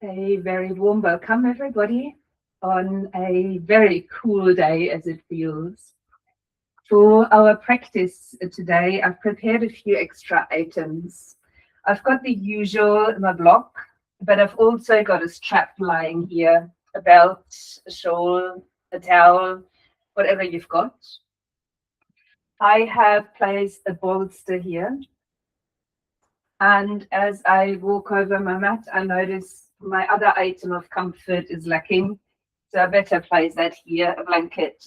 A very warm welcome, everybody, on a very cool day as it feels. For our practice today, I've prepared a few extra items. I've got the usual in my block, but I've also got a strap lying here, a belt, a shawl, a towel, whatever you've got. I have placed a bolster here. And as I walk over my mat, I notice my other item of comfort is lacking. So I better place that here, a blanket.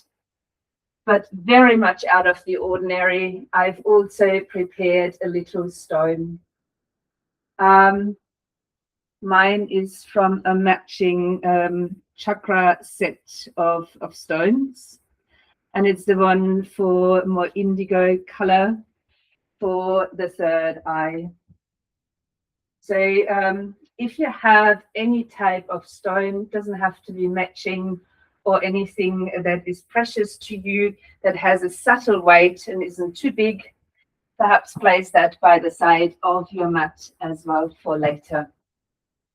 But very much out of the ordinary, I've also prepared a little stone. Mine is from a matching chakra set of stones. And it's the one for more indigo color for the third eye. So if you have any type of stone, it doesn't have to be matching or anything that is precious to you, that has a subtle weight and isn't too big, perhaps place that by the side of your mat as well for later.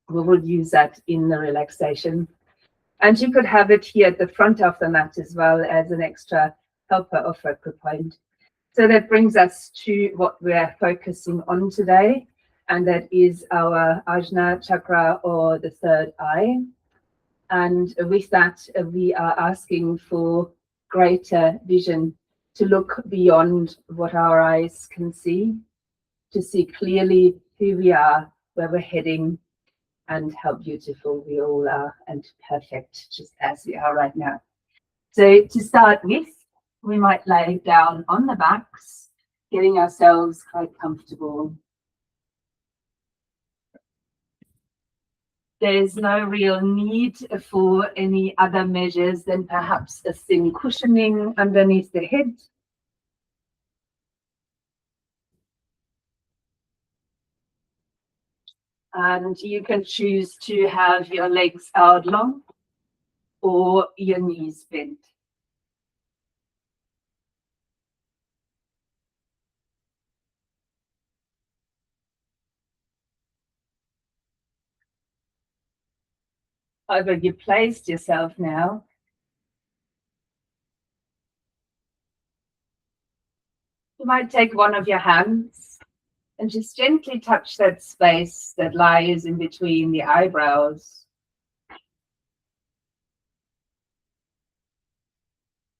We will use that in the relaxation. And you could have it here at the front of the mat as well as an extra helper or focal point. So that brings us to what we're focusing on today, and that is our Ajna chakra, or the third eye. And with that, we are asking for greater vision, to look beyond what our eyes can see, to see clearly who we are, where we're heading, and how beautiful we all are and perfect just as we are right now. So to start with, we might lay down on the backs, getting ourselves quite comfortable. There's no real need for any other measures than perhaps a thin cushioning underneath the head. And you can choose to have your legs out long or your knees bent. However you placed yourself now, you might take one of your hands and just gently touch that space that lies in between the eyebrows.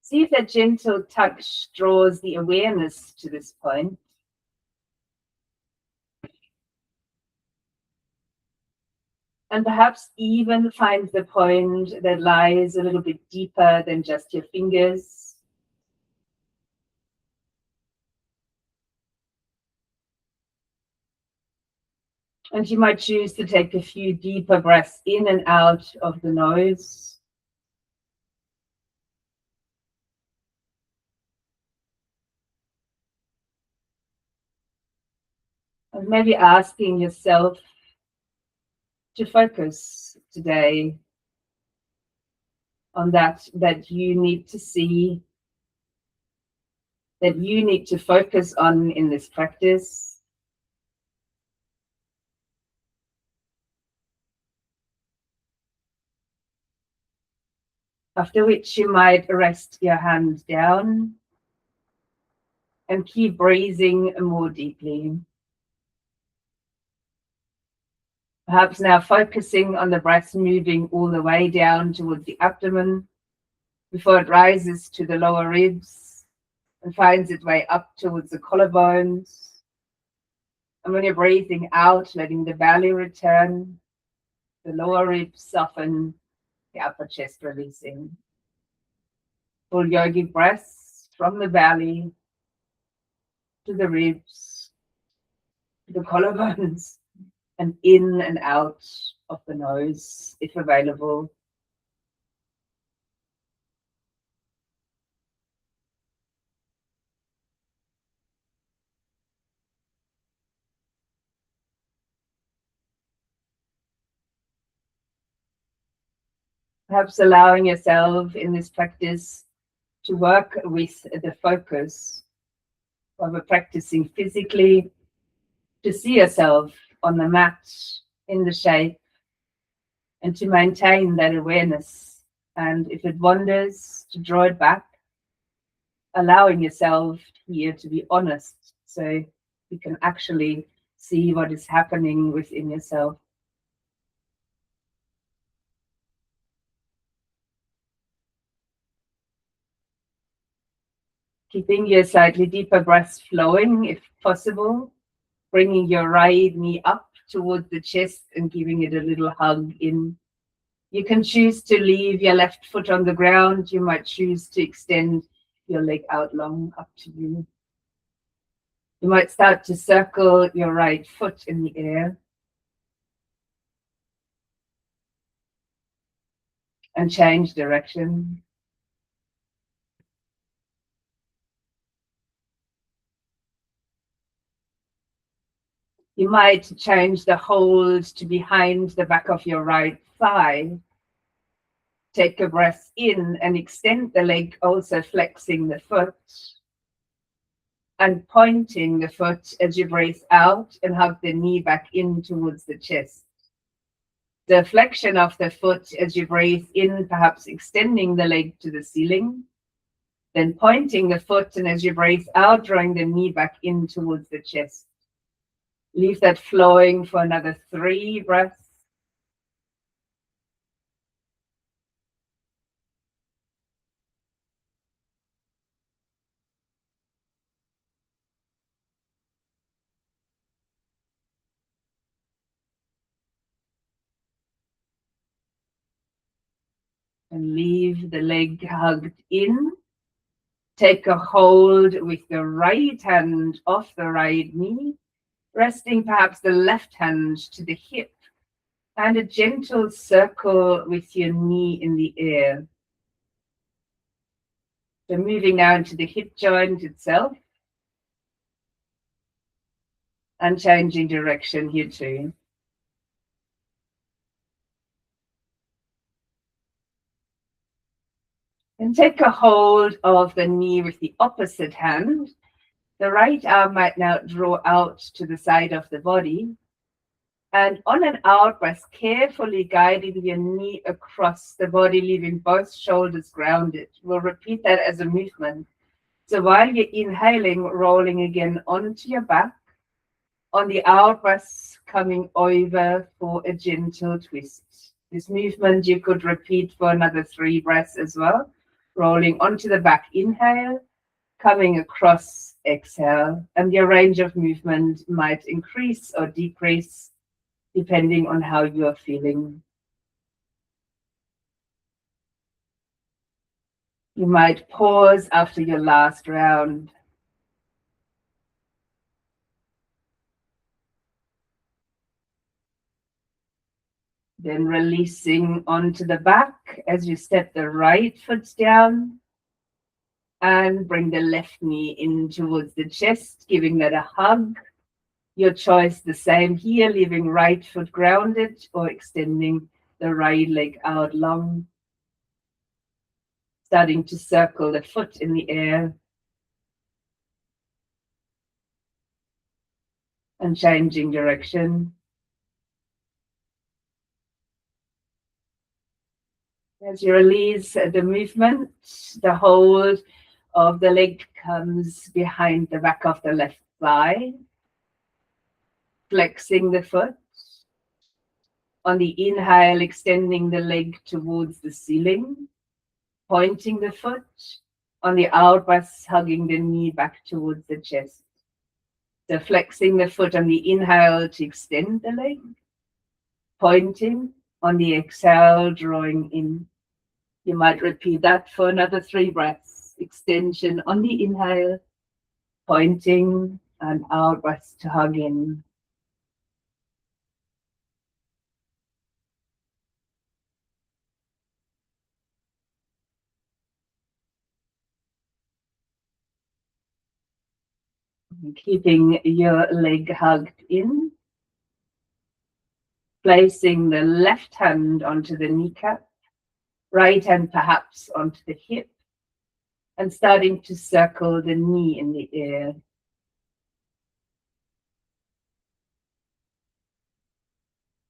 See if that gentle touch draws the awareness to this point. And perhaps even find the point that lies a little bit deeper than just your fingers. And you might choose to take a few deeper breaths in and out of the nose. And maybe asking yourself to focus today on that you need to see, that you need to focus on in this practice. After which you might rest your hand down and keep breathing more deeply. Perhaps now focusing on the breath moving all the way down towards the abdomen before it rises to the lower ribs and finds its way up towards the collarbones. And when you're breathing out, letting the belly return, the lower ribs soften, the upper chest releasing. Full yogic breaths from the belly to the ribs, to the collarbones, and in and out of the nose, if available. Perhaps allowing yourself in this practice to work with the focus while we're practicing physically, to see yourself on the mat in the shape and to maintain that awareness. And if it wanders, to draw it back, allowing yourself here to be honest, so you can actually see what is happening within yourself. Keeping your slightly deeper breaths flowing, if possible, bringing your right knee up towards the chest and giving it a little hug in. You can choose to leave your left foot on the ground. You might choose to extend your leg out long, up to you. You might start to circle your right foot in the air and change direction. You might change the hold to behind the back of your right thigh. Take a breath in and extend the leg, also flexing the foot and pointing the foot as you breathe out, and hug the knee back in towards the chest. The flexion of the foot as you breathe in, perhaps extending the leg to the ceiling, then pointing the foot, and as you breathe out, drawing the knee back in towards the chest. Leave that flowing for another 3 breaths. And leave the leg hugged in. Take a hold with the right hand off the right knee, resting perhaps the left hand to the hip, and a gentle circle with your knee in the air. So moving now into the hip joint itself and changing direction here too. And take a hold of the knee with the opposite hand. The right arm might now draw out to the side of the body. And on an out breath, carefully guiding your knee across the body, leaving both shoulders grounded. We'll repeat that as a movement. So while you're inhaling, rolling again onto your back. On the out breath, coming over for a gentle twist. This movement you could repeat for another 3 breaths as well. Rolling onto the back, inhale, coming across, exhale, and your range of movement might increase or decrease depending on how you are feeling. You might pause after your last round. Then releasing onto the back as you step the right foot down. And bring the left knee in towards the chest, giving that a hug. Your choice the same here, leaving right foot grounded or extending the right leg out long. Starting to circle the foot in the air. And changing direction. As you release the movement, the hold of the leg comes behind the back of the left thigh, flexing the foot. On the inhale, extending the leg towards the ceiling, pointing the foot. On the out breath, hugging the knee back towards the chest. So flexing the foot on the inhale to extend the leg, pointing. On the exhale, drawing in. You might repeat that for another 3 breaths. Extension on the inhale, pointing, and out breath to hug in. And keeping your leg hugged in. Placing the left hand onto the kneecap, right hand perhaps onto the hip, and starting to circle the knee in the air.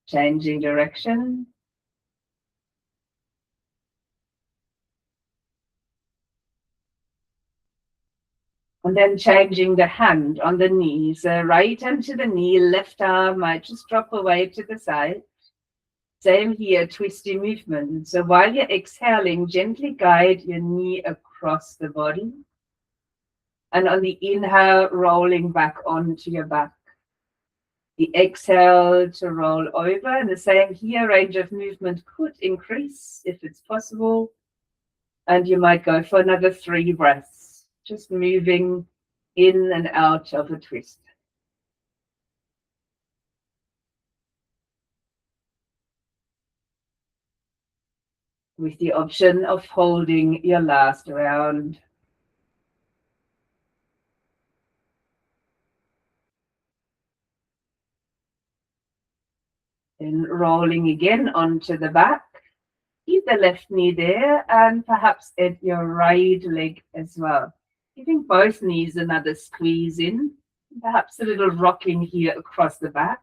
Changing direction. And then changing the hand on the knees, right hand to the knee, left arm might just drop away to the side. Same here, twisty movement. So while you're exhaling, gently guide your knee across the body. And on the inhale, rolling back onto your back. The exhale to roll over. And the same here, range of movement could increase if it's possible. And you might go for another 3 breaths, just moving in and out of a twist. With the option of holding your last round. Then rolling again onto the back. Keep the left knee there and perhaps at your right leg as well. Giving both knees another squeeze in. Perhaps a little rocking here across the back.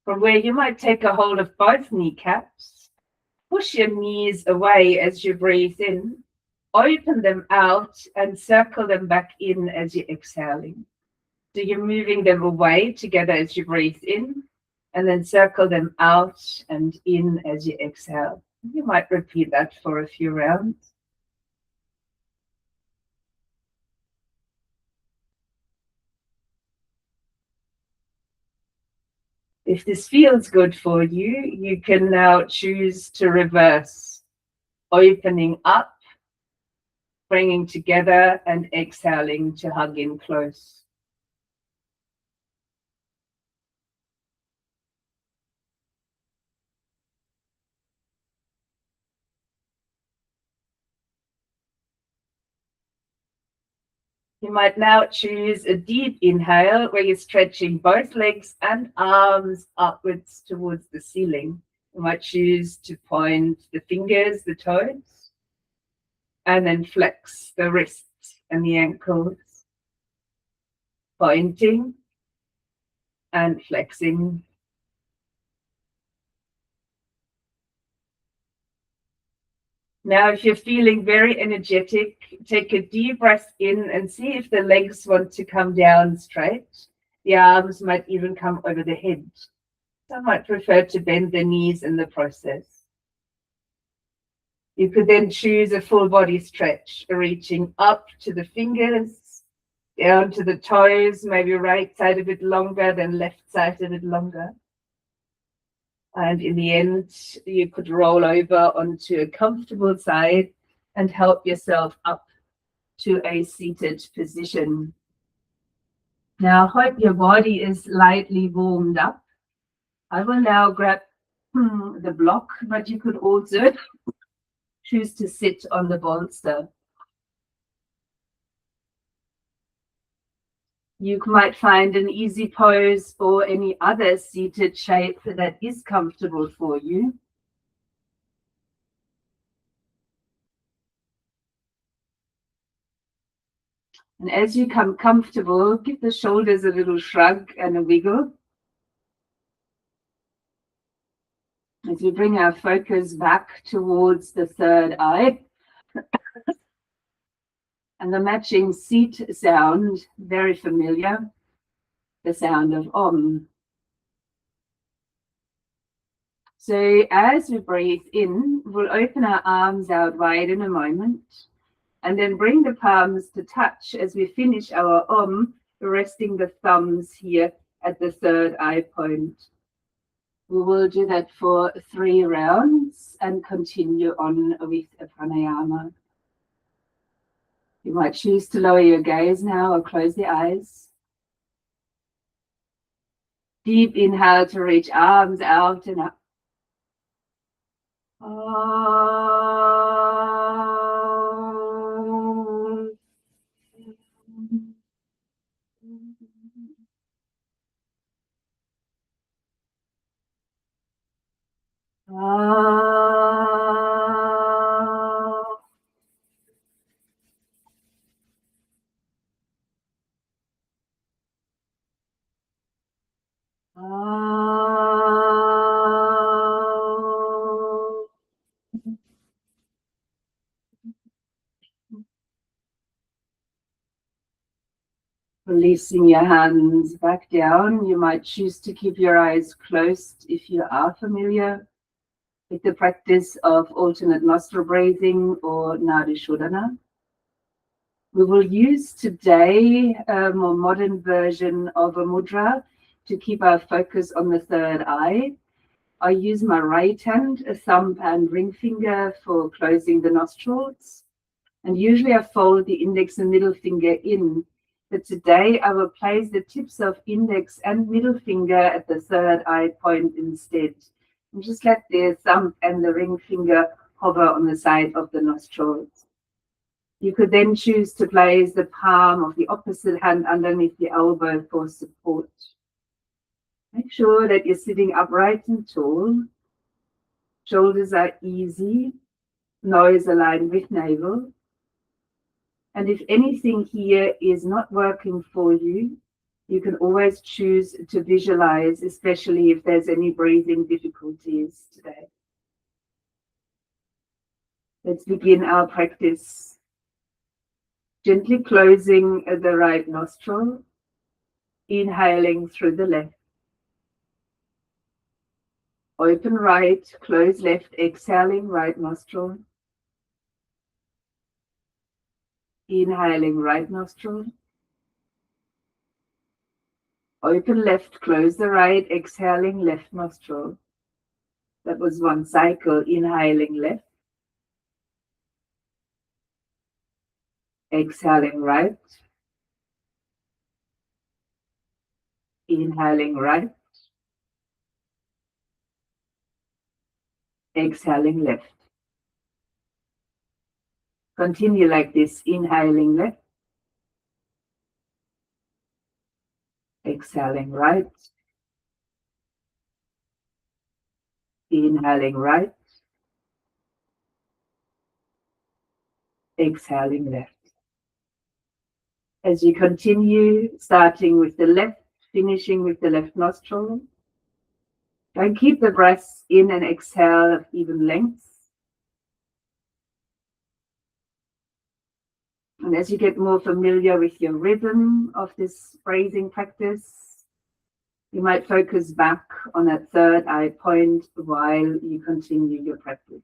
From where you might take a hold of both kneecaps, push your knees away as you breathe in, open them out and circle them back in as you're exhaling. So you're moving them away together as you breathe in, and then circle them out and in as you exhale. You might repeat that for a few rounds. If this feels good for you, you can now choose to reverse, opening up, bringing together, and exhaling to hug in close. You might now choose a deep inhale where you're stretching both legs and arms upwards towards the ceiling. You might choose to point the fingers, the toes, and then flex the wrists and the ankles, pointing and flexing. Now, if you're feeling very energetic, take a deep breath in and see if the legs want to come down straight. The arms might even come over the head. Some might prefer to bend the knees in the process. You could then choose a full body stretch, reaching up to the fingers, down to the toes, maybe right side a bit longer, then left side a bit longer. And in the end, you could roll over onto a comfortable side and help yourself up to a seated position. Now, hope your body is lightly warmed up. I will now grab the block, but you could also choose to sit on the bolster. You might find an easy pose or any other seated shape that is comfortable for you. And as you come comfortable, give the shoulders a little shrug and a wiggle. As we bring our focus back towards the third eye. And the matching seat sound, very familiar, the sound of Om. So as we breathe in, we'll open our arms out wide in a moment, and then bring the palms to touch as we finish our Om, resting the thumbs here at the third eye point. We will do that for 3 rounds and continue on with a pranayama. You might choose to lower your gaze now or close the eyes. Deep inhale to reach arms out and up. Releasing your hands back down. You might choose to keep your eyes closed if you are familiar with the practice of alternate nostril breathing or Nadi Shodhana. We will use today a more modern version of a mudra to keep our focus on the third eye. I use my right hand, a thumb and ring finger for closing the nostrils. And usually I fold the index and middle finger in. But today I will place the tips of index and middle finger at the third eye point instead. And just let the thumb and the ring finger hover on the side of the nostrils. You could then choose to place the palm of the opposite hand underneath the elbow for support. Make sure that you're sitting upright and tall. Shoulders are easy, nose aligned with navel. And if anything here is not working for you, you can always choose to visualize, especially if there's any breathing difficulties today. Let's begin our practice. Gently closing the right nostril, inhaling through the left. Open right, close left, exhaling right nostril. Inhaling right nostril. Open left, close the right, exhaling left nostril. That was one cycle, inhaling left. Exhaling right. Inhaling right. Exhaling left. Continue like this, inhaling left. Exhaling right. Inhaling right. Exhaling left. As you continue, starting with the left, finishing with the left nostril. And keep the breaths in and exhale of even lengths. And as you get more familiar with your rhythm of this breathing practice, you might focus back on that third eye point while you continue your practice.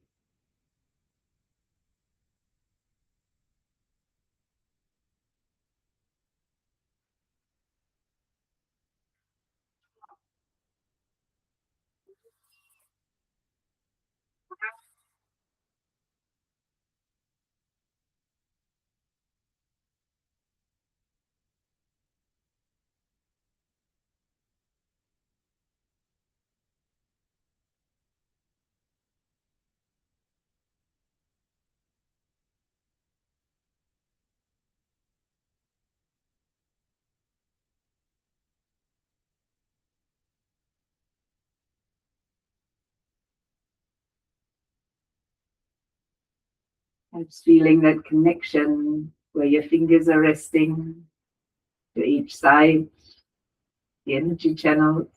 Perhaps feeling that connection where your fingers are resting to each side, the energy channels.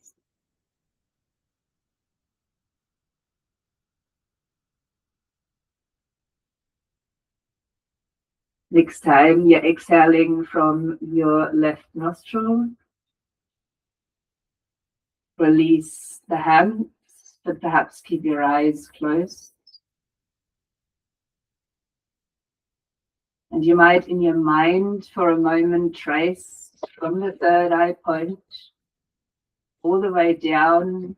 Next time you're exhaling from your left nostril, release the hands, but perhaps keep your eyes closed. And you might, in your mind, for a moment, trace from the third eye point all the way down,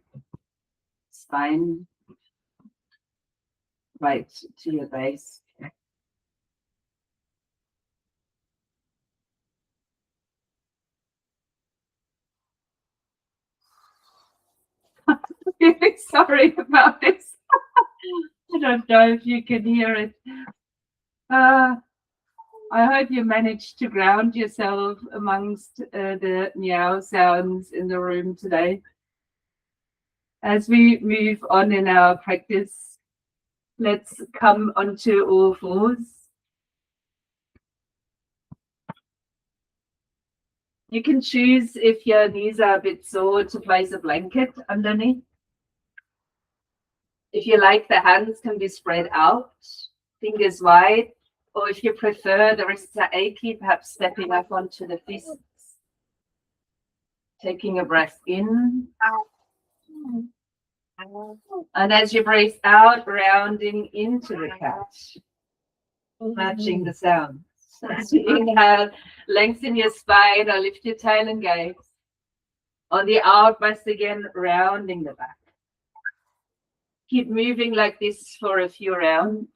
spine, right to your base. I'm really sorry about this. I don't know if you can hear it. I hope you managed to ground yourself amongst the meow sounds in the room today. As we move on in our practice, let's come onto all fours. You can choose, if your knees are a bit sore, to place a blanket underneath. If you like, the hands can be spread out, fingers wide, or if you prefer, the wrists are achy, perhaps stepping up onto the fists. Taking a breath in. And as you breathe out, rounding into the cat, matching the sound. As you inhale, lengthen your spine or lift your tail and gaze. On the out breath again, rounding the back. Keep moving like this for a few rounds.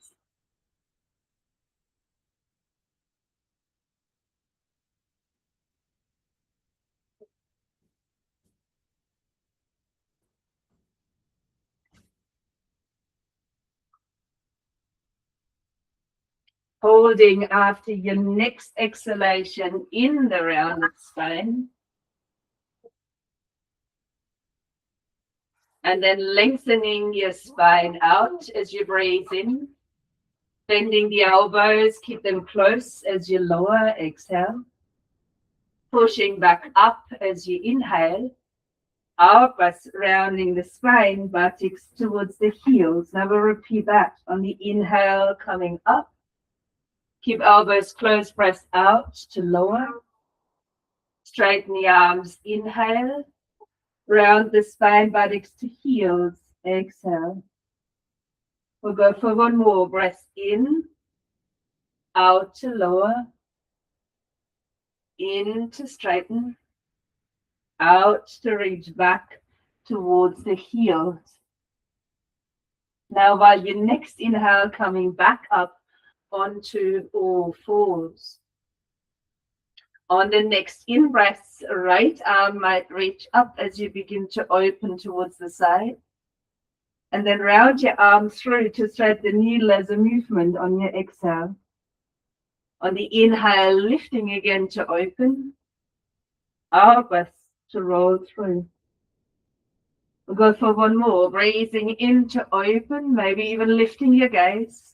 Holding after your next exhalation in the rounded spine. And then lengthening your spine out as you breathe in. Bending the elbows, keep them close as you lower, exhale. Pushing back up as you inhale. Out breath, rounding the spine, buttocks towards the heels. Now we'll repeat that on the inhale, coming up. Keep elbows close, press out to lower. Straighten the arms, inhale. Round the spine, buttocks to heels, exhale. We'll go for one more. Breath in, out to lower, in to straighten, out to reach back towards the heels. Now while your next inhale, coming back up onto all fours. On the next in-breath, right arm might reach up as you begin to open towards the side. And then round your arm through to thread the needle as a movement on your exhale. On the inhale, lifting again to open. Out breath to roll through. We'll go for one more. Breathing in to open, maybe even lifting your gaze.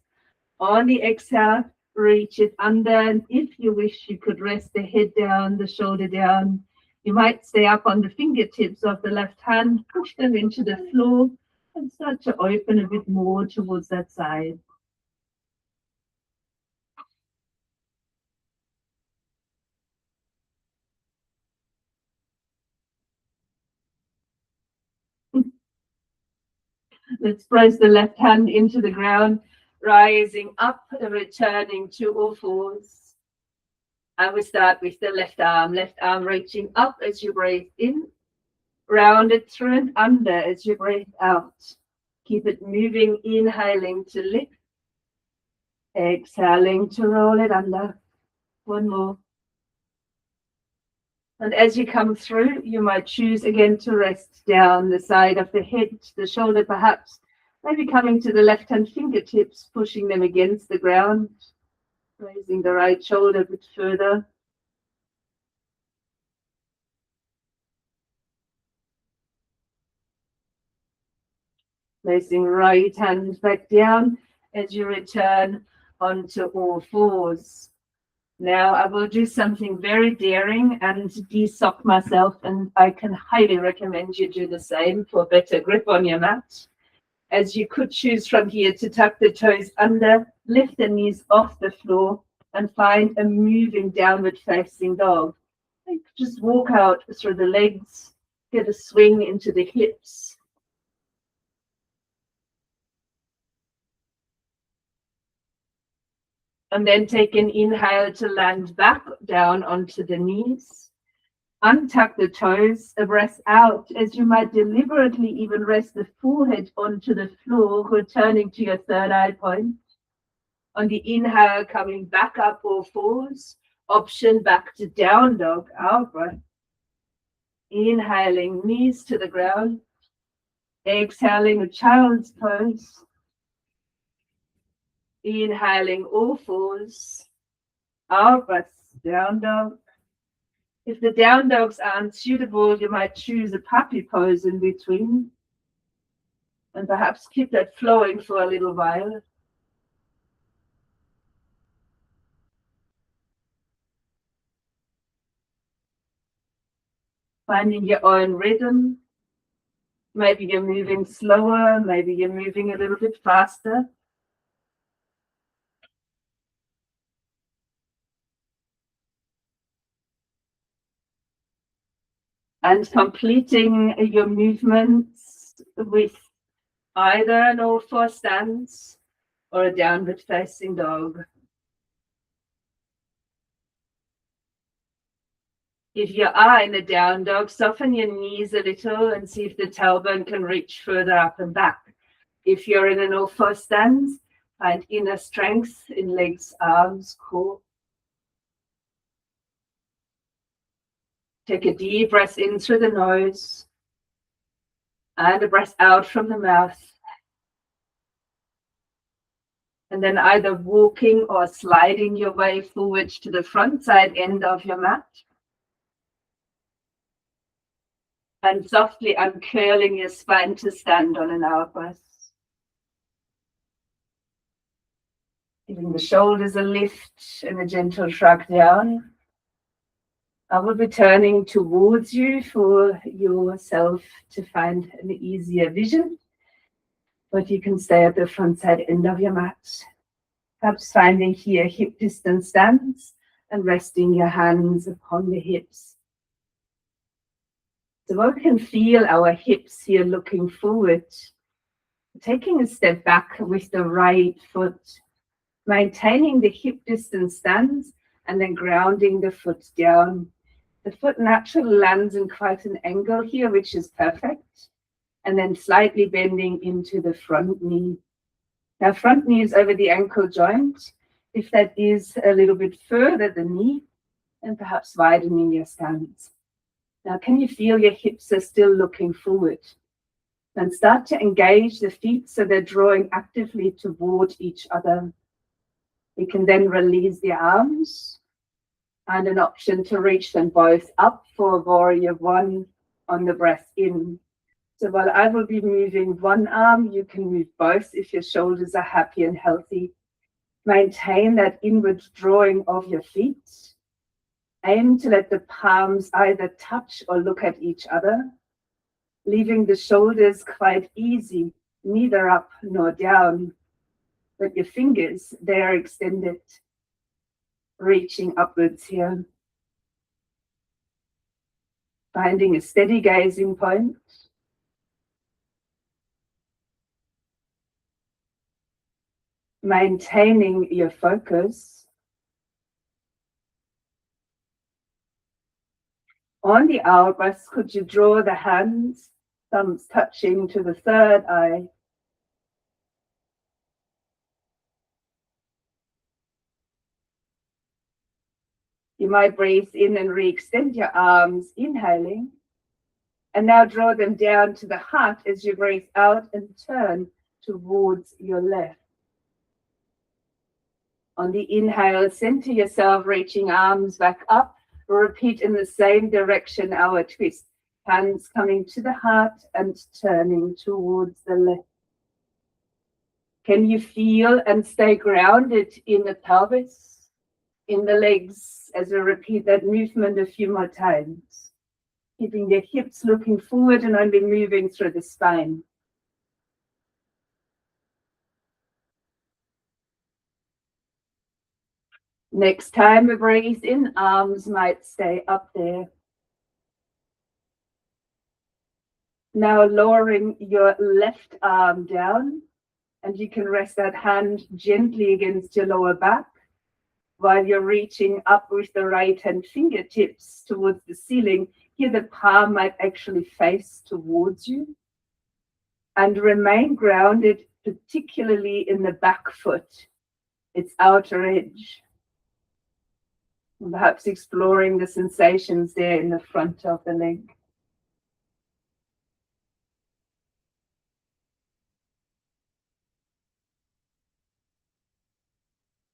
On the exhale, reach it under, and if you wish, you could rest the head down, the shoulder down. You might stay up on the fingertips of the left hand, push them into the floor, and start to open a bit more towards that side. Let's press the left hand into the ground, rising up, returning to all fours. And we start with the left arm reaching up as you breathe in, rounded through and under as you breathe out. Keep it moving, inhaling to lift, exhaling to roll it under. One more. And as you come through, you might choose again to rest down the side of the head, the shoulder perhaps, maybe coming to the left-hand fingertips, pushing them against the ground, raising the right shoulder a bit further. Placing right hand back down as you return onto all fours. Now I will do something very daring and de-sock myself, and I can highly recommend you do the same for better grip on your mat. As you could choose from here to tuck the toes under, lift the knees off the floor, and find a moving downward facing dog. Just walk out through the legs, get a swing into the hips. And then take an inhale to land back down onto the knees. Untuck the toes, a breath out as you might deliberately even rest the forehead onto the floor, returning to your third eye point. On the inhale, coming back up all fours, option back to down dog, out breath. Inhaling, knees to the ground. Exhaling, a child's pose. Inhaling, all fours. Out breath, down dog. If the down dogs aren't suitable, you might choose a puppy pose in between. And perhaps keep that flowing for a little while. Finding your own rhythm. Maybe you're moving slower, maybe you're moving a little bit faster. And completing your movements with either an all-four stance or a downward facing dog. If you are in a down dog, soften your knees a little and see if the tailbone can reach further up and back. If you're in an all-four stance, find inner strength in legs, arms, core. Take a deep breath in through the nose and a breath out from the mouth. And then either walking or sliding your way forward to the front side end of your mat. And softly uncurling your spine to stand on an hourglass. Giving the shoulders a lift and a gentle shrug down. I will be turning towards you for yourself to find an easier vision. But you can stay at the front side end of your mat. Perhaps finding here hip distance stance and resting your hands upon the hips. So we can feel our hips here looking forward. Taking a step back with the right foot. Maintaining the hip distance stance and then grounding the foot down. The foot naturally lands in quite an angle here, which is perfect. And then slightly bending into the front knee. Now front knee is over the ankle joint. If that is a little bit further the knee, and perhaps widening your stance. Now can you feel your hips are still looking forward? Then start to engage the feet so they're drawing actively toward each other. You can then release the arms and an option to reach them both up for warrior one on the breath in. So while I will be moving one arm, you can move both if your shoulders are happy and healthy. Maintain that inward drawing of your feet. Aim to let the palms either touch or look at each other, leaving the shoulders quite easy, neither up nor down. But your fingers, they are extended, reaching upwards here. Finding a steady gazing point. Maintaining your focus. On the hourglass, could you draw the hands, thumbs touching to the third eye? You might breathe in and re-extend your arms, inhaling. And now draw them down to the heart as you breathe out and turn towards your left. On the inhale, center yourself, reaching arms back up. Repeat in the same direction our twist. Hands coming to the heart and turning towards the left. Can you feel and stay grounded in the pelvis, in the legs, as we repeat that movement a few more times? Keeping the hips looking forward and only moving through the spine. Next time we breathe in, arms might stay up there. Now lowering your left arm down, and you can rest that hand gently against your lower back while you're reaching up with the right hand fingertips towards the ceiling. Here the palm might actually face towards you. And remain grounded, particularly in the back foot, its outer edge. And perhaps exploring the sensations there in the front of the leg.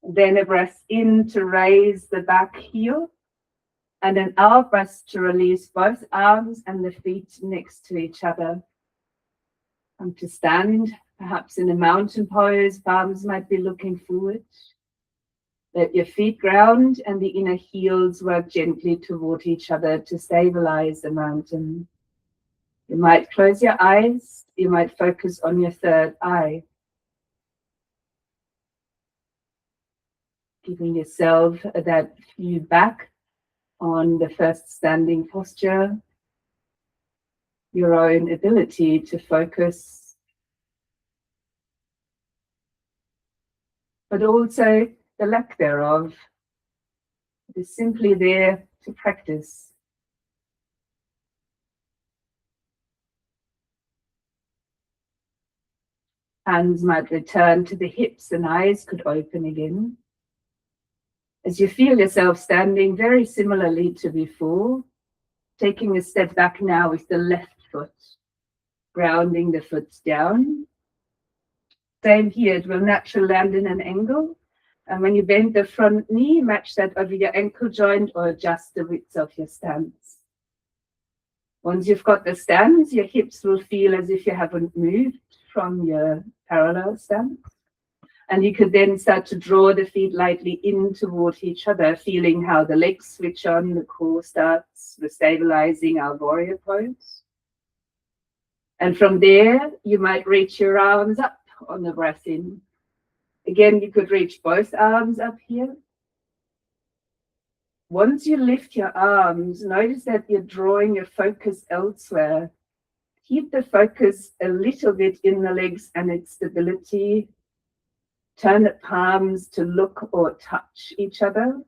Then a breath in to raise the back heel. And an out breath to release both arms and the feet next to each other. And to stand, perhaps in a mountain pose, palms might be looking forward. Let your feet ground and the inner heels work gently toward each other to stabilize the mountain. You might close your eyes. You might focus on your third eye. Giving yourself that view back on the first standing posture. your own ability to focus, but also the lack thereof. It is simply there to practice. Hands might return to the hips and eyes could open again. As you feel yourself standing very similarly to before, taking a step back now with the left foot, grounding the foot down. Same here, it will naturally land in an angle. And when you bend the front knee, match that over your ankle joint or adjust the width of your stance. Once you've got the stance, your hips will feel as if you haven't moved from your parallel stance. And you could then start to draw the feet lightly in toward each other, feeling how the legs switch on, the core starts with stabilizing our warrior pose. And from there, you might reach your arms up on the breath in. Again, you could reach both arms up here. Once you lift your arms, notice that you're drawing your focus elsewhere. Keep the focus a little bit in the legs and its stability. Turn the palms to look or touch each other.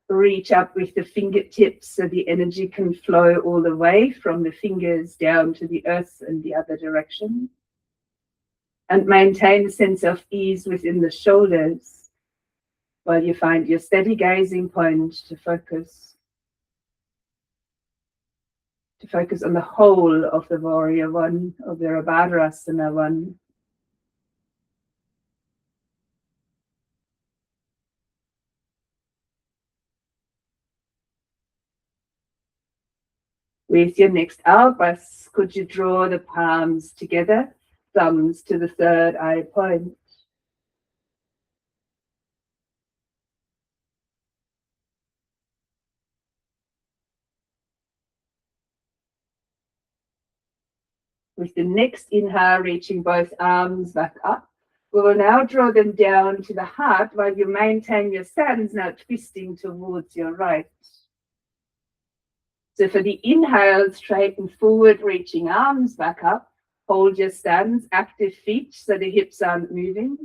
Reach up with the fingertips so the energy can flow all the way from the fingers down to the earth and the other direction. And maintain a sense of ease within the shoulders while you find your steady gazing point to focus. To focus on the whole of the warrior one, of the Virabhadrasana one. With your next out breath, could you draw the palms together, thumbs to the third eye point? With the next inhale, reaching both arms back up, we will now draw them down to the heart while you maintain your stance, now twisting towards your right. So for the inhale, straighten forward, reaching arms back up. Hold your stance, active feet so the hips aren't moving.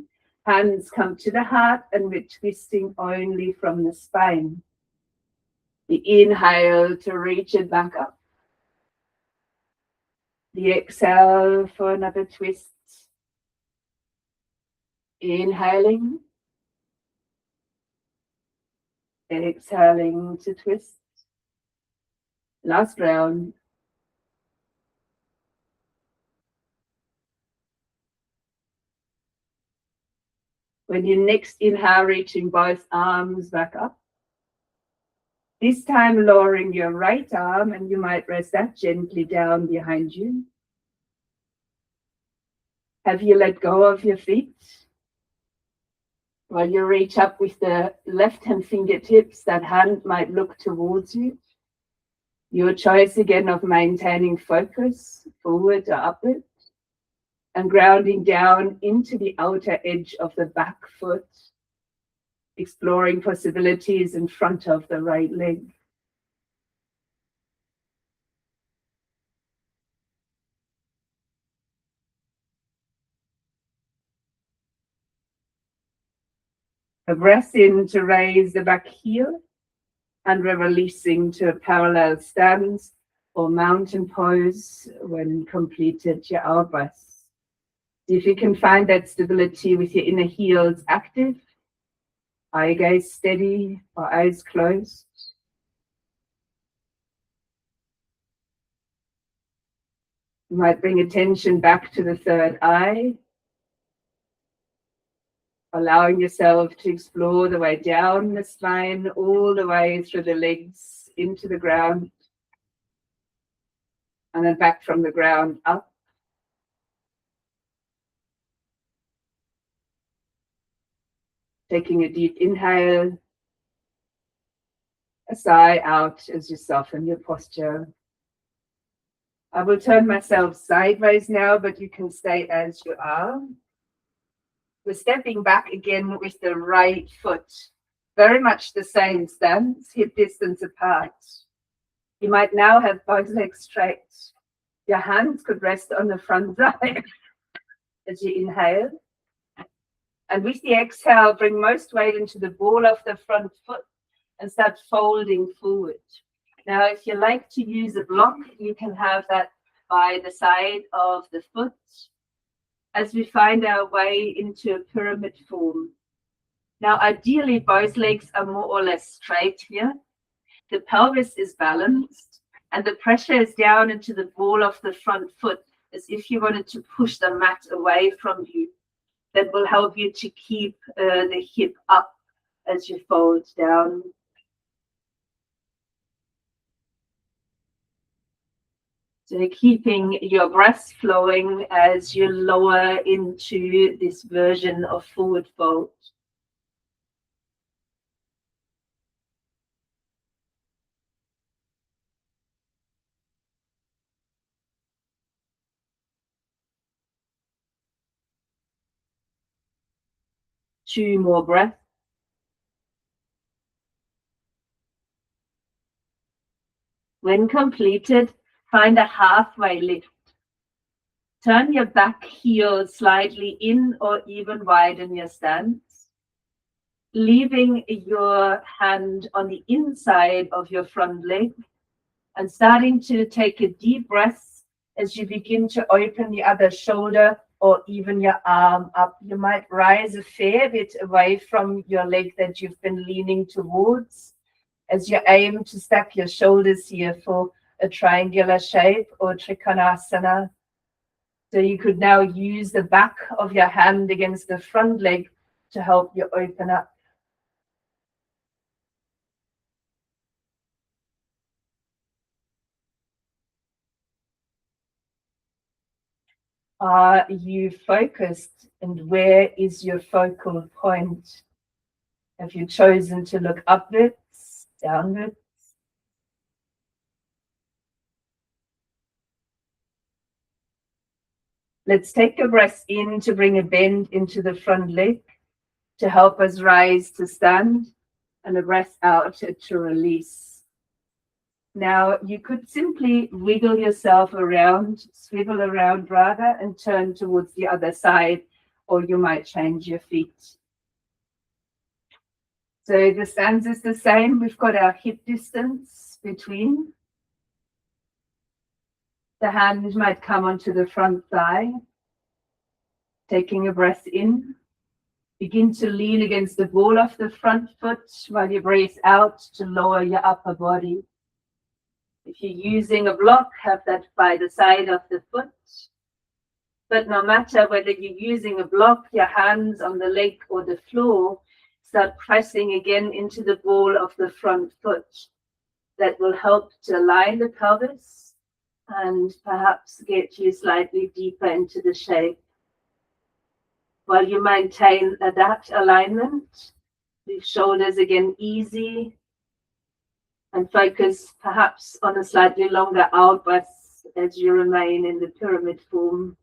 Hands come to the heart and we're twisting only from the spine. The inhale to reach it back up. The exhale for another twist. Inhaling. Exhaling to twist. Last round. When you next inhale, reaching both arms back up. This time lowering your right arm, and you might rest that gently down behind you. Have you let go of your feet? While you reach up with the left hand fingertips, that hand might look towards you. Your choice again of maintaining focus, forward or upward, and grounding down into the outer edge of the back foot, exploring possibilities in front of the right leg. A breath in to raise the back heel, and we're releasing to a parallel stance or mountain pose when completed your out breath. If you can find that stability with your inner heels active, eye gaze steady or eyes closed. You might bring attention back to the third eye, allowing yourself to explore the way down the spine, all the way through the legs into the ground, and then back from the ground up. Taking a deep inhale, a sigh out as you soften your posture. I will turn myself sideways now, but you can stay as you are. We're stepping back again with the right foot. Very much the same stance, hip distance apart. You might now have both legs straight. Your hands could rest on the front thigh as you inhale. And with the exhale, bring most weight into the ball of the front foot and start folding forward. Now, if you like to use a block, you can have that by the side of the foot as we find our way into a pyramid form. Now, ideally, both legs are more or less straight here. The pelvis is balanced and the pressure is down into the ball of the front foot as if you wanted to push the mat away from you. That will help you to keep the hip up as you fold down. So keeping your breath flowing as you lower into this version of forward fold. Two more breaths. When completed, find a halfway lift. Turn your back heel slightly in or even widen your stance, leaving your hand on the inside of your front leg and starting to take a deep breath as you begin to open the other shoulder or even your arm up. You might rise a fair bit away from your leg that you've been leaning towards as you aim to stack your shoulders here for a triangular shape or trikonasana. So you could now use the back of your hand against the front leg to help you open up. Are you focused, and where is your focal point? Have you chosen to look upwards, downwards? Let's take a breath in to bring a bend into the front leg to help us rise to stand, and a breath out to release. Now you could simply wiggle yourself around, swivel around rather, and turn towards the other side, or you might change your feet. So the stance is the same. We've got our hip distance between. The hand might come onto the front thigh. Taking a breath in. Begin to lean against the ball of the front foot while you breathe out to lower your upper body. If you're using a block, have that by the side of the foot. But no matter whether you're using a block, your hands on the leg or the floor, start pressing again into the ball of the front foot. That will help to align the pelvis and perhaps get you slightly deeper into the shape. While you maintain that alignment, leave shoulders again easy and focus perhaps on a slightly longer out breath as you remain in the pyramid form.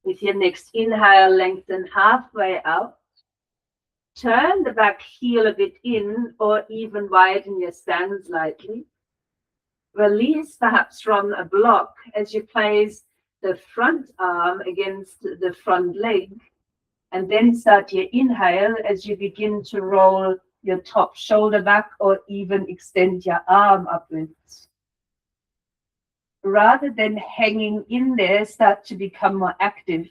With your next inhale, lengthen halfway out. Turn the back heel a bit in or even widen your stance slightly. Release perhaps from a block as you place the front arm against the front leg. And then start your inhale as you begin to roll your top shoulder back or even extend your arm upwards. Rather than hanging in there, start to become more active.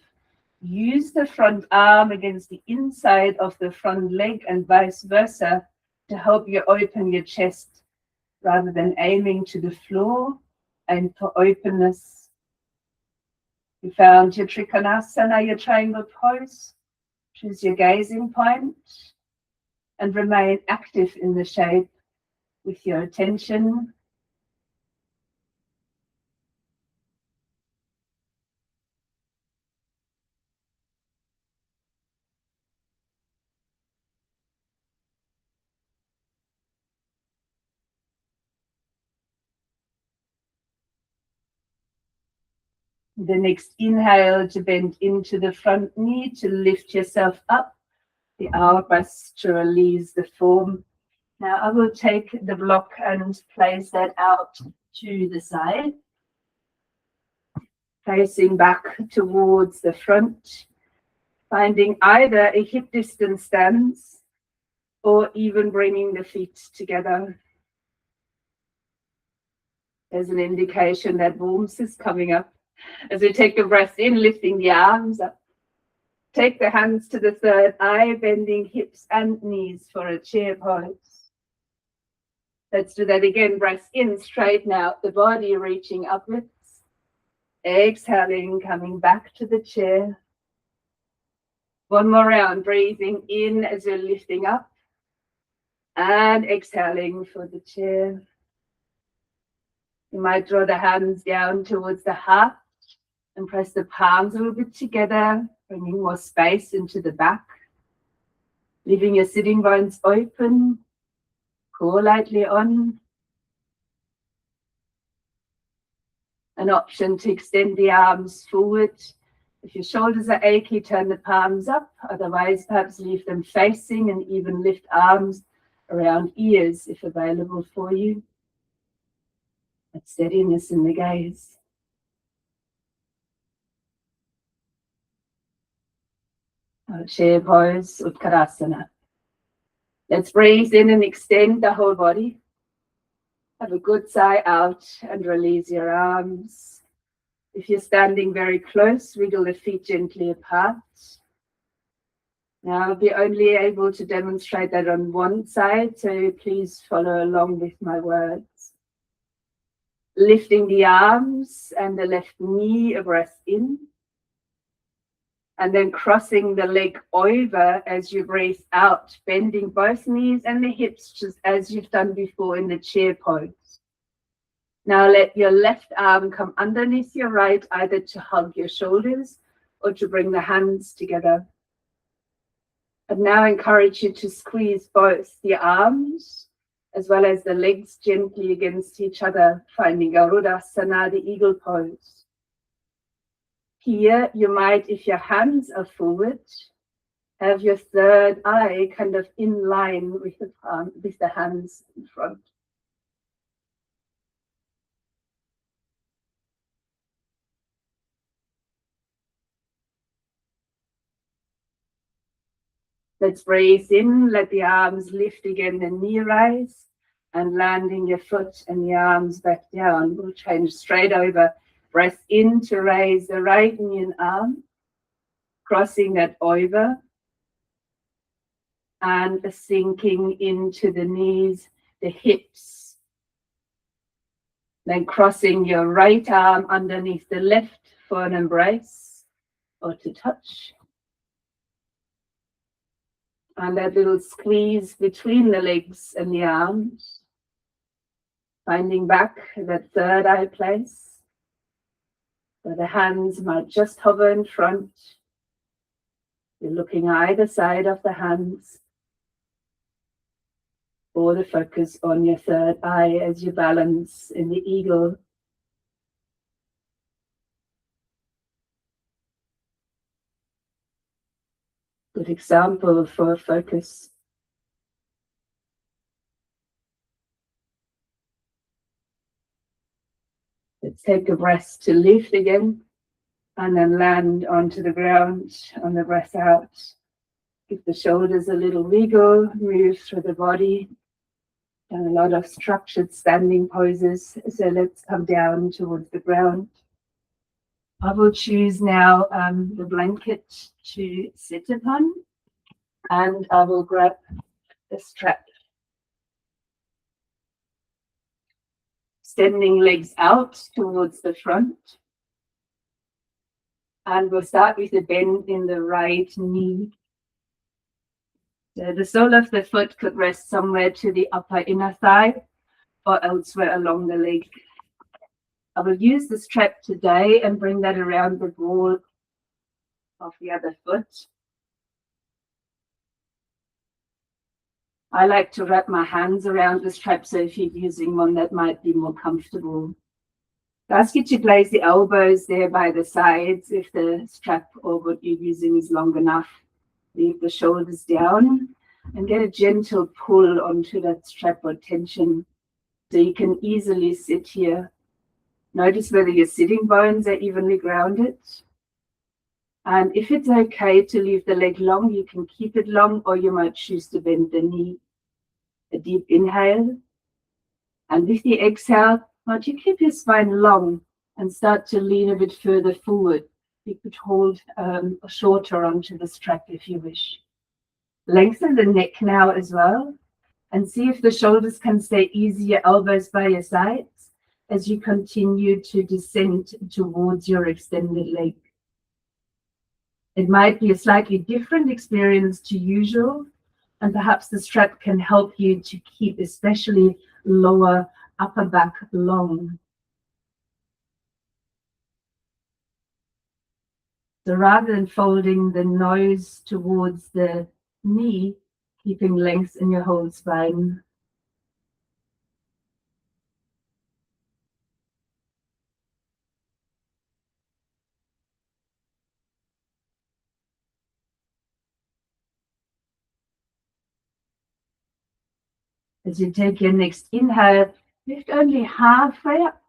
Use the front arm against the inside of the front leg and vice versa to help you open your chest rather than aiming to the floor and for openness. You found your trikonasana, your triangle pose. Choose your gazing point and remain active in the shape with your attention. The next inhale to bend into the front knee, to lift yourself up. The hourglass to release the form. Now I will take the block and place that out to the side, facing back towards the front, finding either a hip distance stance or even bringing the feet together. There's an indication that warmth is coming up. As we take a breath in, lifting the arms up. Take the hands to the third eye, bending hips and knees for a chair pose. Let's do that again. Breath in, straighten out the body, reaching upwards. Exhaling, coming back to the chair. One more round, breathing in as you're lifting up. And exhaling for the chair. You might draw the hands down towards the heart and press the palms a little bit together, bringing more space into the back. Leaving your sitting bones open. Core lightly on. An option to extend the arms forward. If your shoulders are achy, turn the palms up. Otherwise, perhaps leave them facing and even lift arms around ears if available for you. That steadiness in the gaze. Chair pose, Utkarasana. Let's breathe in and extend the whole body. Have a good sigh out and release your arms. If you're standing very close, wiggle the feet gently apart. Now I'll be only able to demonstrate that on one side, so please follow along with my words. Lifting the arms and the left knee, a breath in. And then crossing the leg over as you breathe out, bending both knees and the hips just as you've done before in the chair pose. Now let your left arm come underneath your right, either to hug your shoulders or to bring the hands together. And now encourage you to squeeze both the arms as well as the legs gently against each other, finding Garudasana, the eagle pose. Here, you might, if your hands are forward, have your third eye kind of in line with the hands in front. Let's breathe in, let the arms lift again, the knee rise, and landing your foot and the arms back down. We'll change straight over. Breath in to raise the right knee and arm, crossing that over, and sinking into the knees, the hips. Then crossing your right arm underneath the left for an embrace or to touch. And that little squeeze between the legs and the arms, finding back that third eye place, where the hands might just hover in front. You're looking either side of the hands, or the focus on your third eye as you balance in the eagle. Good example for focus. Let's take a breath to lift again, and then land onto the ground on the breath out. Give the shoulders a little wiggle, move through the body. Done a lot of structured standing poses, so let's come down towards the ground. I will choose now the blanket to sit upon, and I will grab the strap. Extending legs out towards the front. And we'll start with a bend in the right knee. So the sole of the foot could rest somewhere to the upper inner thigh or elsewhere along the leg. I will use the strap today and bring that around the ball of the other foot. I like to wrap my hands around the strap, so if you're using one, that might be more comfortable. Ask you to place the elbows there by the sides if the strap or what you're using is long enough. Leave the shoulders down and get a gentle pull onto that strap or tension so you can easily sit here. Notice whether your sitting bones are evenly grounded. And if it's okay to leave the leg long, you can keep it long, or you might choose to bend the knee. A deep inhale. And with the exhale, might you keep your spine long and start to lean a bit further forward. You could hold shorter onto the strap if you wish. Lengthen the neck now as well, and see if the shoulders can stay easy, your elbows by your sides, as you continue to descend towards your extended leg. It might be a slightly different experience to usual, and perhaps the strap can help you to keep especially lower upper back long. So rather than folding the nose towards the knee, keeping length in your whole spine. As you take your next inhale, lift only halfway up.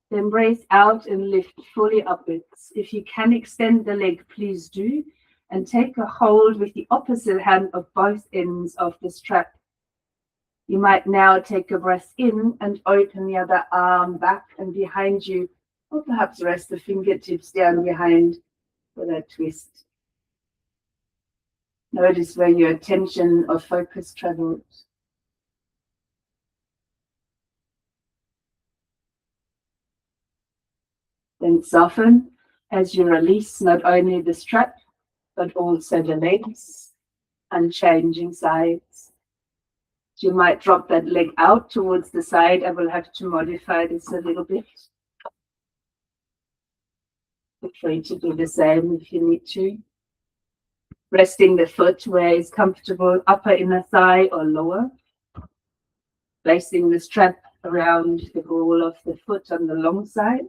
Then brace out and lift fully upwards. If you can extend the leg, please do. And take a hold with the opposite hand of both ends of the strap. You might now take a breath in and open the other arm back and behind you, or perhaps rest the fingertips down behind for that twist. Notice where your attention or focus travels. Then soften as you release not only the strap, but also the legs, and changing sides. You might drop that leg out towards the side. I will have to modify this a little bit. Feel free to do the same if you need to. Resting the foot where it's comfortable, upper inner thigh or lower. Placing the strap around the ball of the foot on the long side.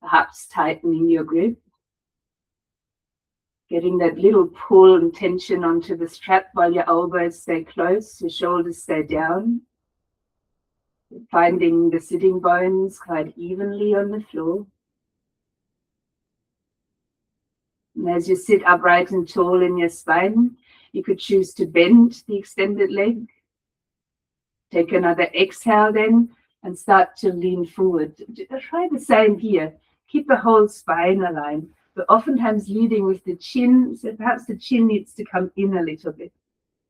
Perhaps tightening your grip. Getting that little pull and tension onto the strap while your elbows stay close, your shoulders stay down. Finding the sitting bones quite evenly on the floor. And as you sit upright and tall in your spine, you could choose to bend the extended leg. Take another exhale then and start to lean forward. Try the same here. Keep the whole spine aligned. But oftentimes leading with the chin, so perhaps the chin needs to come in a little bit.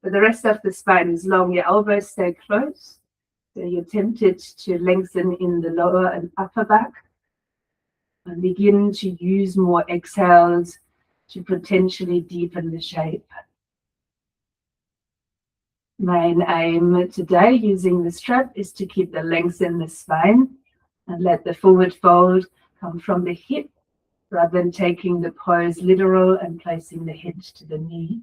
But the rest of the spine is long. Your elbows stay close. So you're tempted to lengthen in the lower and upper back. And begin to use more exhales to potentially deepen the shape. Main aim today using the strap is to keep the length in the spine and let the forward fold come from the hip, rather than taking the pose literal and placing the head to the knee.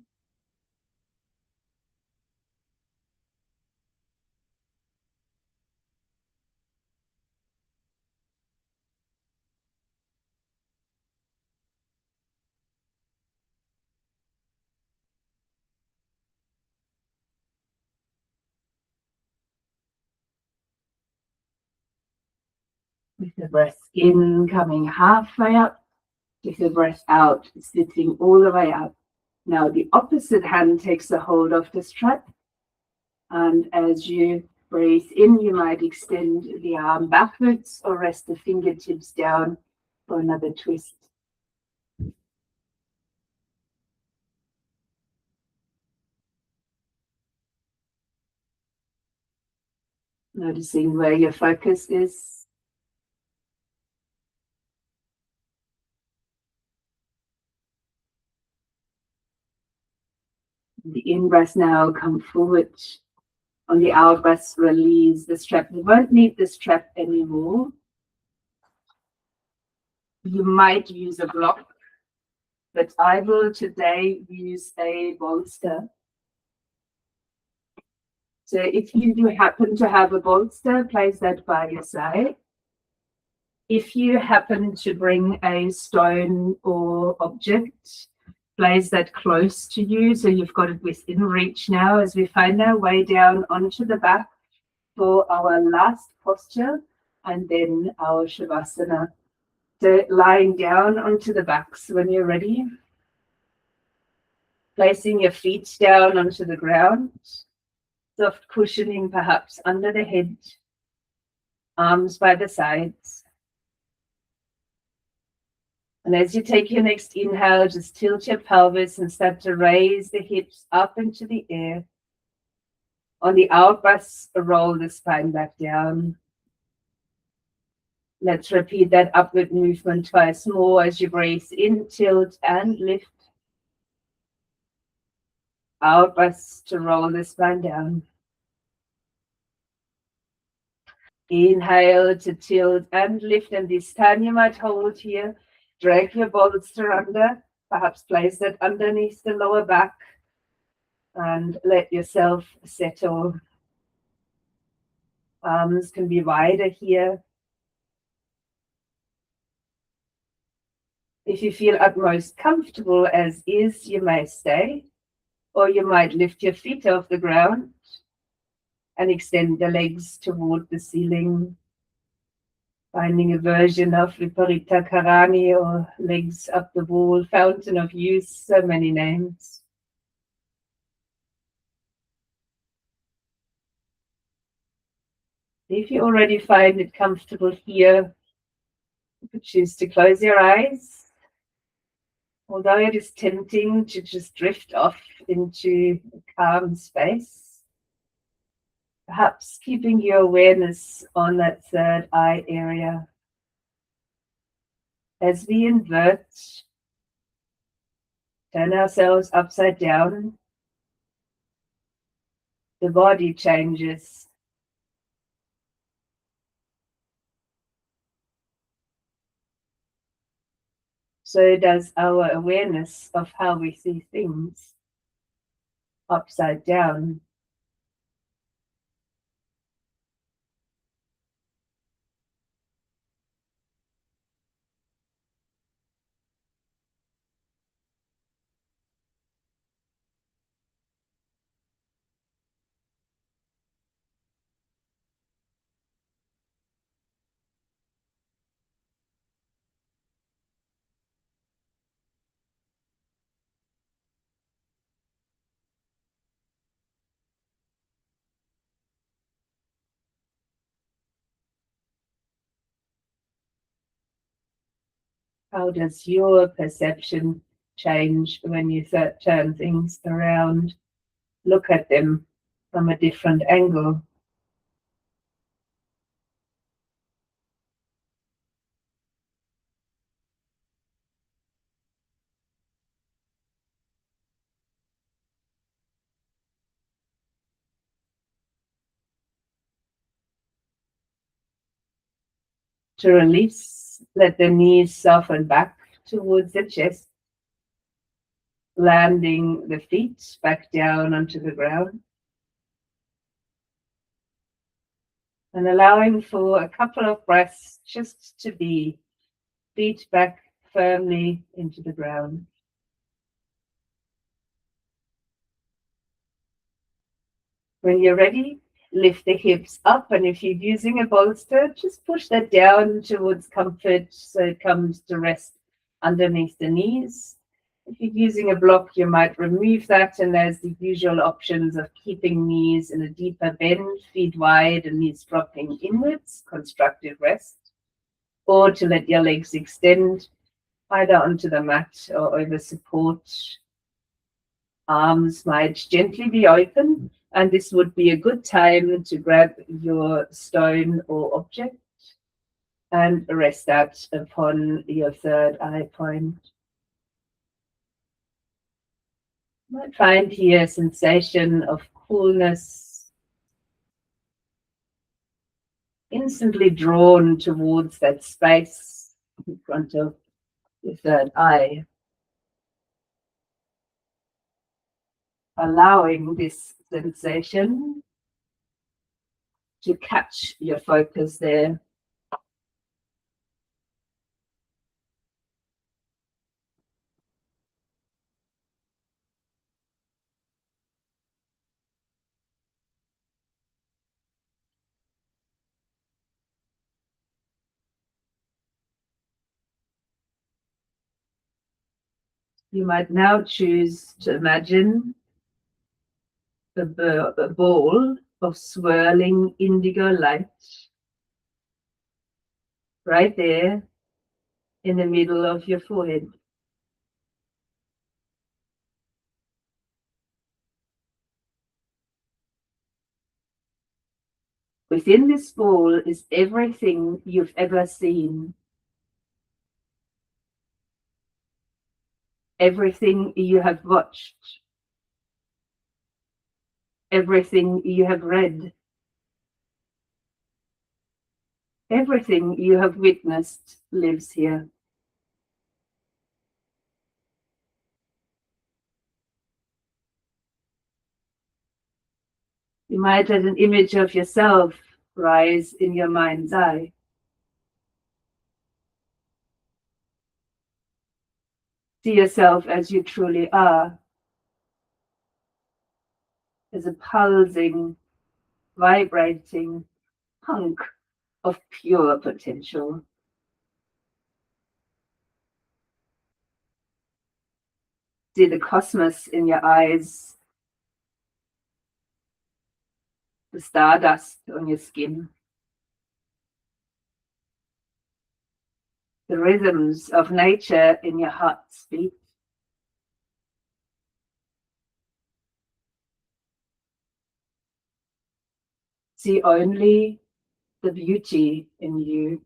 With the breath in coming halfway up, with the breath out sitting all the way up. Now the opposite hand takes a hold of the strap, and as you breathe in, you might extend the arm backwards or rest the fingertips down for another twist. Noticing where your focus is. The in-breath now, come forward. On the out-breath, release the strap. You won't need the strap anymore. You might use a block, but I will today use a bolster. So if you do happen to have a bolster, place that by your side. If you happen to bring a stone or object, place that close to you so you've got it within reach now as we find our way down onto the back for our last posture and then our Shavasana. So lying down onto the backs when you're ready. Placing your feet down onto the ground. Soft cushioning perhaps under the head. Arms by the sides. And as you take your next inhale, just tilt your pelvis and start to raise the hips up into the air. On the out breath, roll the spine back down. Let's repeat that upward movement twice more as you breathe in, tilt and lift. Out breath to roll the spine down. Inhale to tilt and lift, and this time you might hold here. Drag your bolster under, perhaps place it underneath the lower back and let yourself settle. Arms can be wider here. If you feel at most comfortable as is, you may stay, or you might lift your feet off the ground and extend the legs toward the ceiling. Finding a version of Viparita Karani or legs up the wall, fountain of youth, so many names. If you already find it comfortable here, you could choose to close your eyes. Although it is tempting to just drift off into a calm space, perhaps keeping your awareness on that third eye area. As we invert, turn ourselves upside down, the body changes. So does our awareness of how we see things upside down. How does your perception change when you turn things around? Look at them from a different angle. To release, let the knees soften back towards the chest, landing the feet back down onto the ground. And allowing for a couple of breaths just to be feet back firmly into the ground. When you're ready, lift the hips up, and if you're using a bolster, just push that down towards comfort so it comes to rest underneath the knees. If you're using a block, you might remove that, and there's the usual options of keeping knees in a deeper bend, feet wide and knees dropping inwards, constructive rest, or to let your legs extend either onto the mat or over support. Arms might gently be open, and this would be a good time to grab your stone or object and rest that upon your third eye point. You might find here a sensation of coolness, instantly drawn towards that space in front of your third eye. Allowing this sensation to catch your focus there. You might now choose to imagine a ball of swirling indigo light right there in the middle of your forehead. Within this ball is everything you've ever seen, everything you have watched, everything you have read, everything you have witnessed lives here. You might let an image of yourself rise in your mind's eye. See yourself as you truly are, as a pulsing, vibrating hunk of pure potential. See the cosmos in your eyes, the stardust on your skin, the rhythms of nature in your heart's beat. See only the beauty in you.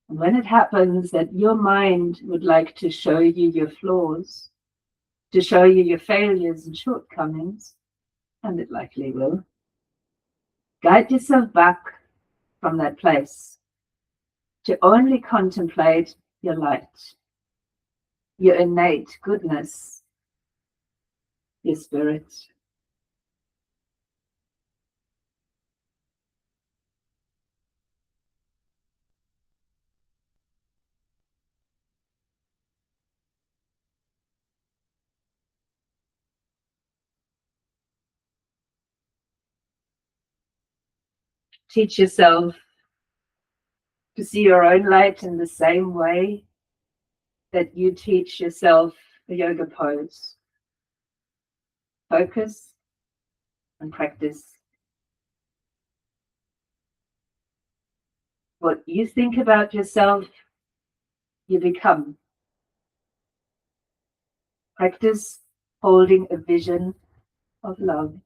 And when it happens that your mind would like to show you your flaws, to show you your failures and shortcomings, and it likely will, guide yourself back from that place to only contemplate your light, your innate goodness, your spirit. Teach yourself to see your own light in the same way that you teach yourself a yoga pose. Focus and practice. What you think about yourself, you become. Practice holding a vision of love.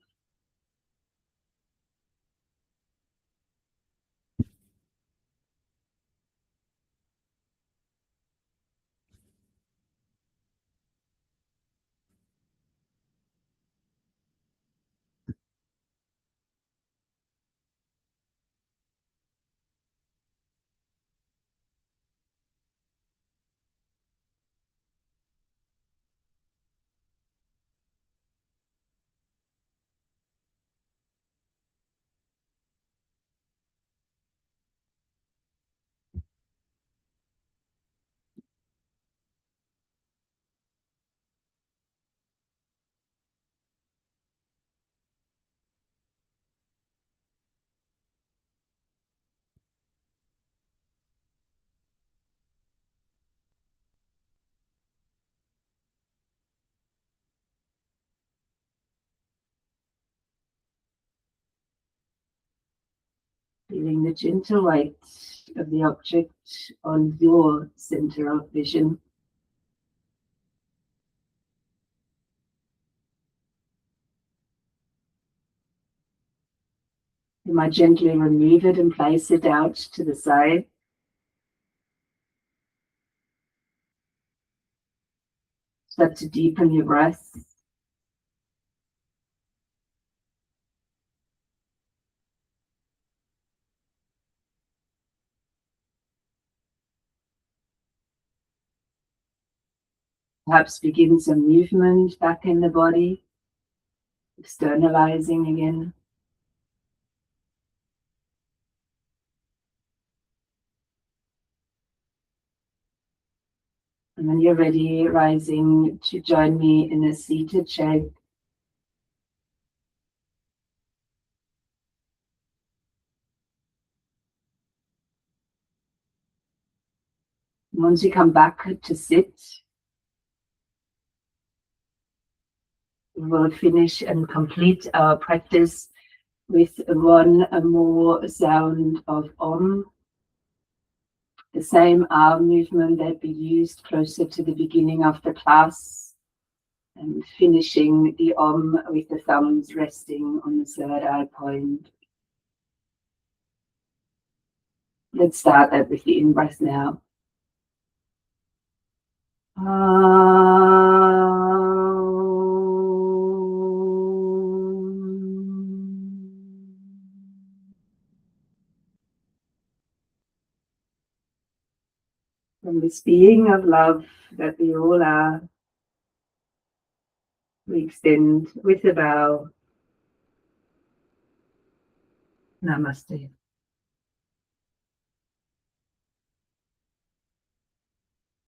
Feeling the gentle weight of the object on your center of vision. You might gently remove it and place it out to the side. Start to deepen your breath. Perhaps begin some movement back in the body, externalizing again. And when you're ready, rising to join me in a seated shape. Once you come back to sit, we will finish and complete our practice with one more sound of Om. The same arm movement that we used closer to the beginning of the class, and finishing the Om with the thumbs resting on the third eye point. Let's start that with the in-breath now. From this being of love that we all are, we extend with a bow. Namaste.